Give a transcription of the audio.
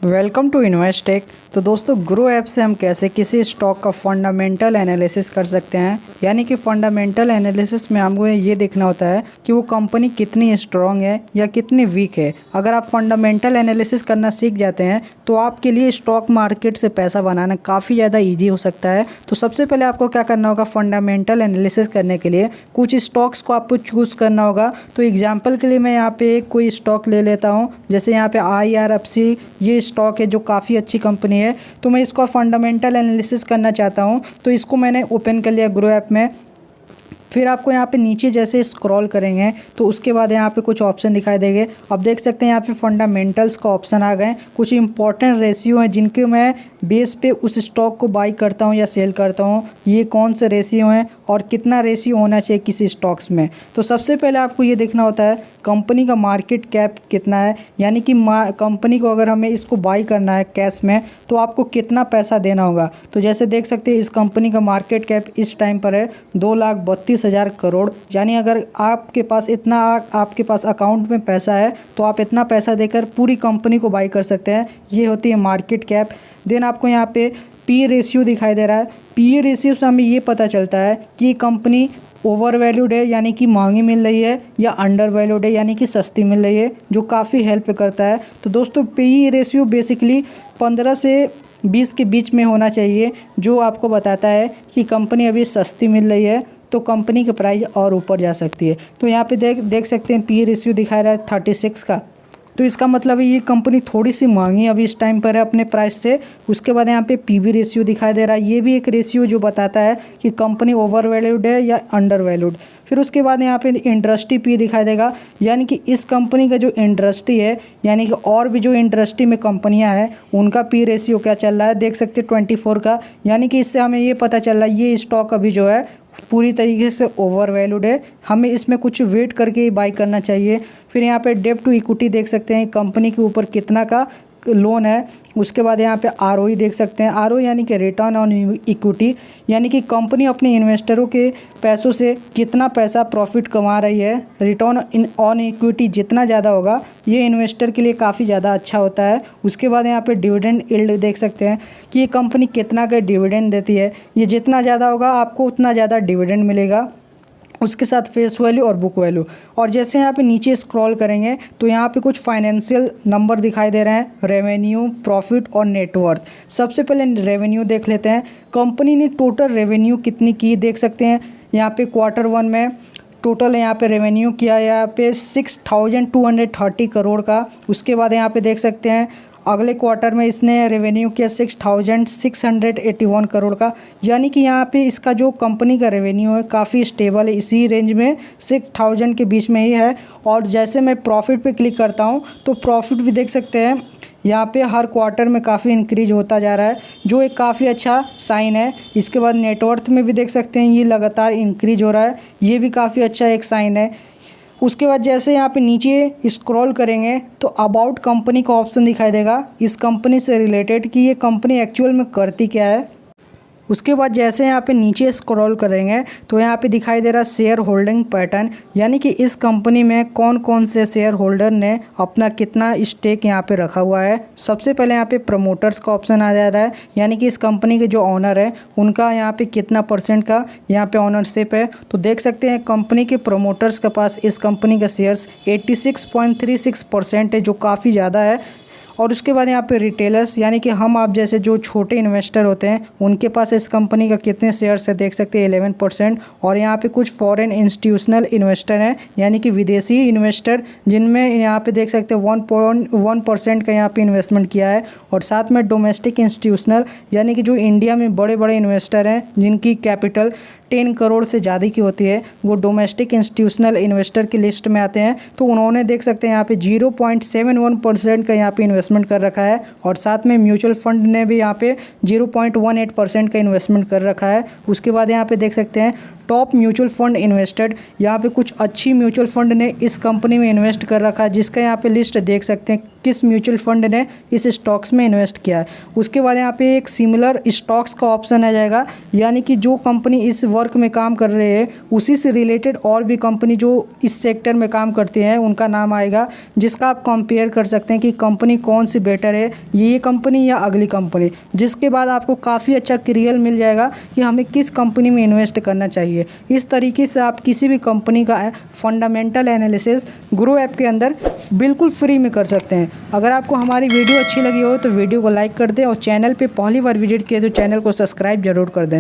Welcome to Investec. तो दोस्तों, grow app से हम कैसे किसी स्टॉक का फंडामेंटल एनालिसिस कर सकते हैं। यानी कि फंडामेंटल एनालिसिस में हमको ये देखना होता है कि वो कंपनी कितनी स्ट्रांग है या कितनी वीक है। अगर आप फंडामेंटल एनालिसिस करना सीख जाते हैं तो आपके लिए स्टॉक मार्केट से पैसा बनाना काफ़ी ज़्यादा ईजी हो सकता है। तो सबसे पहले आपको क्या करना होगा, फंडामेंटल एनालिसिस करने के लिए कुछ स्टॉक्स को आपको चूज़ करना होगा। तो एग्जाम्पल के लिए मैं यहाँ पे कोई स्टॉक ले लेता हूँ। जैसे यहाँ पे IRFC ये स्टॉक है जो काफ़ी अच्छी कंपनी है। तो मैं इसको फंडामेंटल एनालिसिस करना चाहता हूँ, तो इसको मैंने ओपन कर लिया ग्रो ऐप में। फिर आपको यहाँ पे नीचे जैसे स्क्रॉल करेंगे तो उसके बाद यहाँ पे कुछ ऑप्शन दिखाई देंगे। अब देख सकते हैं यहाँ पे फंडामेंटल्स का ऑप्शन आ गए। कुछ इंपॉर्टेंट रेशियो हैं जिनके मैं बेस पे उस स्टॉक को बाई करता हूँ या सेल करता हूँ। ये कौन से रेशियो हैं और कितना रेशियो होना चाहिए किसी स्टॉक्स में। तो सबसे पहले आपको ये देखना होता है कंपनी का मार्केट कैप कितना है। यानी कि कंपनी को अगर हमें इसको बाई करना है कैश में तो आपको कितना पैसा देना होगा। तो जैसे देख सकते हैं इस कंपनी का मार्केट कैप इस टाइम पर है 2,32,000 करोड़। यानी अगर आपके पास इतना आपके पास अकाउंट में पैसा है तो आप इतना पैसा देकर पूरी कंपनी को बाई कर सकते हैं। ये होती है मार्केट कैप। देन आपको यहाँ पे पी रेशियो दिखाई दे रहा है। पी रेशियो से हमें ये पता चलता है कि कंपनी ओवर वैल्यूड है यानी कि महंगी मिल रही है या अंडर वैल्यूड है यानी कि सस्ती मिल रही है, जो काफ़ी हेल्प करता है। तो दोस्तों, पी रेशियो बेसिकली 15 से 20 के बीच में होना चाहिए, जो आपको बताता है कि कंपनी अभी सस्ती मिल रही है तो कंपनी की प्राइस और ऊपर जा सकती है। तो यहाँ पे देख सकते हैं पी रेशियो दिखा रहा है 36 का। तो इसका मतलब है ये कंपनी थोड़ी सी महंगी अभी इस टाइम पर है अपने प्राइस से। उसके बाद यहाँ पे पीवी रेशियो दिखाई दे रहा है। ये भी एक रेशियो जो बताता है कि कंपनी ओवर वैल्यूड है या अंडर वैल्यूड। फिर उसके बाद यहाँ पे इंडस्ट्री पी दिखाई देगा। यानी कि इस कंपनी का जो इंडस्ट्री है, यानी कि और भी जो इंडस्ट्री में कंपनियां हैं उनका पी रेशियो क्या चल रहा है, देख सकते हैं 24 का। यानी कि इससे हमें ये पता चल रहा है ये स्टॉक अभी जो है पूरी तरीके से ओवर वैल्यूड है, हमें इसमें कुछ वेट करके ही बाई करना चाहिए। फिर यहाँ पे डेब्ट टू इक्विटी देख सकते हैं कंपनी के ऊपर कितना का लोन है। उसके बाद यहाँ पे ROE देख सकते हैं। ROE यानी कि रिटर्न ऑन इक्विटी, यानी कि कंपनी अपने इन्वेस्टरों के पैसों से कितना पैसा प्रॉफिट कमा रही है। रिटर्न ऑन इक्विटी जितना ज़्यादा होगा ये इन्वेस्टर के लिए काफ़ी ज़्यादा अच्छा होता है। उसके बाद यहाँ पे डिविडेंड यील्ड देख सकते हैं कि ये कंपनी कितना का डिविडेंड देती है। ये जितना ज़्यादा होगा आपको उतना ज़्यादा डिविडेंड मिलेगा। उसके साथ फेस वैल्यू और बुक वैल्यू। और जैसे यहाँ पे नीचे स्क्रॉल करेंगे तो यहाँ पे कुछ फाइनेंशियल नंबर दिखाई दे रहे हैं, रेवेन्यू, प्रॉफिट और नेटवर्थ। सबसे पहले रेवेन्यू देख लेते हैं। कंपनी ने टोटल रेवेन्यू कितनी की देख सकते हैं। यहाँ पे Q1 में टोटल यहाँ पे रेवेन्यू किया यहाँ पे 6,230 करोड़ का। उसके बाद यहाँ पे देख सकते हैं अगले क्वार्टर में इसने रेवेन्यू किया 6,681 करोड़ का। यानी कि यहाँ पे इसका जो कंपनी का रेवेन्यू है काफ़ी स्टेबल है, इसी रेंज में 6,000 के बीच में ही है। और जैसे मैं प्रॉफिट पे क्लिक करता हूँ तो प्रॉफिट भी देख सकते हैं यहाँ पे हर क्वार्टर में काफ़ी इंक्रीज होता जा रहा है, जो एक काफ़ी अच्छा साइन है। इसके बाद नेटवर्थ में भी देख सकते हैं ये लगातार इंक्रीज हो रहा है, ये भी काफ़ी अच्छा एक साइन है। उसके बाद जैसे यहाँ पे नीचे स्क्रॉल करेंगे तो अबाउट कंपनी का ऑप्शन दिखाई देगा, इस कंपनी से रिलेटेड कि ये कंपनी एक्चुअल में करती क्या है। उसके बाद जैसे यहाँ पे नीचे स्क्रॉल करेंगे तो यहाँ पे दिखाई दे रहा शेयर होल्डिंग पैटर्न, यानी कि इस कंपनी में कौन कौन से शेयर होल्डर ने अपना कितना स्टेक यहाँ पे रखा हुआ है। सबसे पहले यहाँ पे प्रमोटर्स का ऑप्शन आ जा रहा है, यानी कि इस कंपनी के जो ऑनर है उनका यहाँ पे कितना % का यहाँ पे ऑनरशिप है। तो देख सकते हैं कंपनी के प्रमोटर्स के पास इस कंपनी का शेयर्स 86.36% है, जो काफ़ी ज़्यादा है। और उसके बाद यहाँ पे रिटेलर्स, यानी कि हम आप जैसे जो छोटे इन्वेस्टर होते हैं उनके पास इस कंपनी का कितने शेयर्स है देख सकते हैं 11%। और यहाँ पे कुछ फॉरेन इंस्टीट्यूशनल इन्वेस्टर हैं, यानी कि विदेशी इन्वेस्टर, जिनमें यहाँ पे देख सकते हैं 1.1% का यहाँ पे इन्वेस्टमेंट किया है। और साथ में डोमेस्टिक इंस्टीट्यूशनल, यानी कि जो इंडिया में बड़े बड़े इन्वेस्टर हैं जिनकी कैपिटल 10 करोड़ से ज़्यादा की होती है, वो डोमेस्टिक इंस्टीट्यूशनल इन्वेस्टर की लिस्ट में आते हैं। तो उन्होंने देख सकते हैं यहाँ पे 0.71% का यहाँ पे इन्वेस्टमेंट कर रखा है। और साथ में म्यूचुअल फंड ने भी यहाँ पे 0.18% का इन्वेस्टमेंट कर रखा है। उसके बाद यहाँ पे देख सकते हैं टॉप म्यूचुअल फंड इन्वेस्टेड, यहाँ पे कुछ अच्छी म्यूचुअल फंड ने इस कंपनी में इन्वेस्ट कर रखा है, जिसका यहाँ पे लिस्ट देख सकते हैं किस म्यूचुअल फंड ने इस स्टॉक्स में इन्वेस्ट किया है। उसके बाद यहाँ पे एक सिमिलर स्टॉक्स का ऑप्शन आ जाएगा, यानी कि जो कंपनी इस वर्क में काम कर रहे हैं उसी से रिलेटेड और भी कंपनी जो इस सेक्टर में काम करती हैं उनका नाम आएगा, जिसका आप कंपेयर कर सकते हैं कि कंपनी कौन सी बेटर है, ये कंपनी या अगली कंपनी। जिसके बाद आपको काफ़ी अच्छा क्लियर मिल जाएगा कि हमें किस कंपनी में इन्वेस्ट करना चाहिए। इस तरीके से आप किसी भी कंपनी का फंडामेंटल एनालिसिस ग्रो ऐप के अंदर बिल्कुल फ्री में कर सकते हैं। अगर आपको हमारी वीडियो अच्छी लगी हो तो वीडियो को लाइक कर दें और चैनल पे पहली बार विजिट किए तो चैनल को सब्सक्राइब जरूर कर दें।